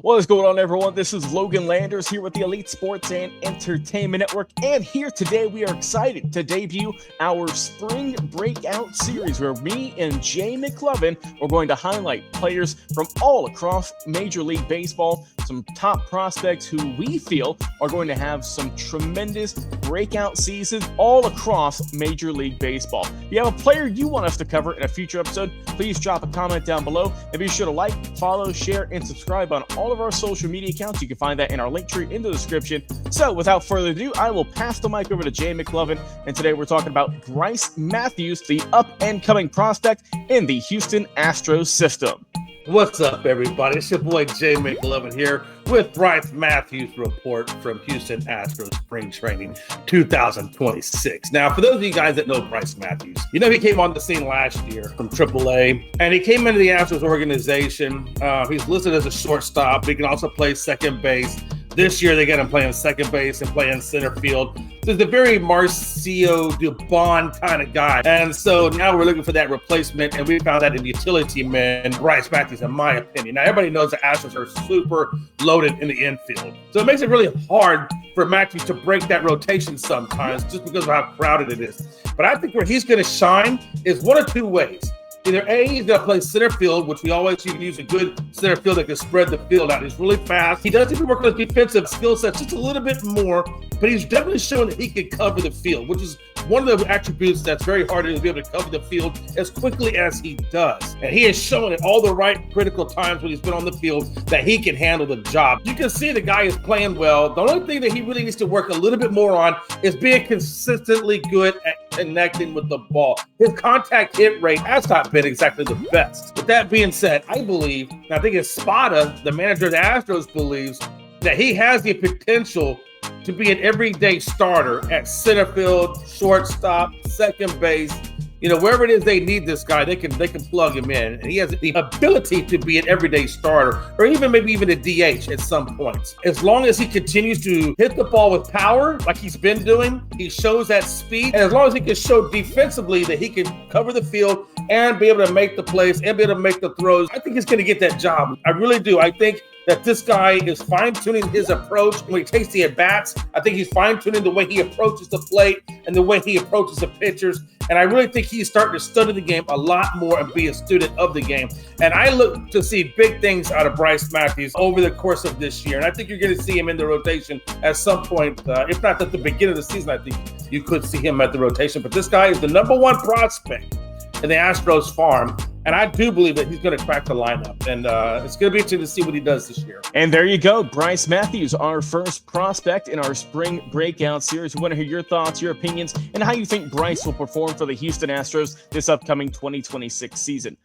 What is going on, everyone? This is Logan Landers here with the Elite Sports and Entertainment Network, and here today we are excited to debut our Spring Breakout series where me and Jay McLovin are going to highlight players from all across Major League Baseball, some top prospects who we feel are going to have some tremendous breakout seasons all across Major League Baseball. If you have a player you want us to cover in a future episode, please drop a comment down below, and be sure to like, follow, share, and subscribe on all of our social media accounts. You can find that in our link tree in the description. So without further ado, I will pass the mic over to Jay McLovin, and today we're talking about Brice Matthews, the up-and-coming prospect in the Houston Astros system. What's up, everybody? It's your boy Jay McLovin here with Brice Matthews report from Houston Astros Spring Training 2026. Now, for those of you guys that know Brice Matthews, you know he came on the scene last year from AAA, and he came into the Astros organization. He's listed as a shortstop. He can also play second base. This year, they got him playing second base and playing center field. So he's a very Marcio Dubon kind of guy. And so now we're looking for that replacement, and we found that in utility man, Brice Matthews, in my opinion. Now, everybody knows the Astros are super loaded in the infield. So it makes it really hard for Matthews to break that rotation sometimes just because of how crowded it is. But I think where he's going to shine is one of two ways. Either A, he's going to play center field, which we always use a good center field that can spread the field out. He's really fast. He does need to work on his defensive skill sets just a little bit more, but he's definitely shown that he can cover the field, which is one of the attributes that's very hard to be able to cover the field as quickly as he does. And he has shown at all the right critical times when he's been on the field that he can handle the job. You can see the guy is playing well. The only thing that he really needs to work a little bit more on is being consistently good at connecting with the ball. His contact hit rate has not been exactly the best. With that being said, I believe, and I think it's Spada, the manager of the Astros, believes that he has the potential to be an everyday starter at center field, shortstop, second base. You know, wherever it is they need this guy, they can plug him in. And he has the ability to be an everyday starter, or maybe even a DH at some points. As long as he continues to hit the ball with power, like he's been doing, he shows that speed. And as long as he can show defensively that he can cover the field and be able to make the plays and be able to make the throws, I think he's going to get that job. I really do. I think that this guy is fine-tuning his approach when he takes the at-bats. I think he's fine-tuning the way he approaches the plate and the way he approaches the pitchers. And I really think he's starting to study the game a lot more and be a student of the game. And I look to see big things out of Brice Matthews over the course of this year. And I think you're going to see him in the rotation at some point. If not at the beginning of the season, I think you could see him at the rotation. But this guy is the number one prospect in the Astros farm. And I do believe that he's going to crack the lineup. And it's going to be interesting to see what he does this year. And there you go, Brice Matthews, our first prospect in our Spring Breakout series. We want to hear your thoughts, your opinions, and how you think Brice will perform for the Houston Astros this upcoming 2026 season.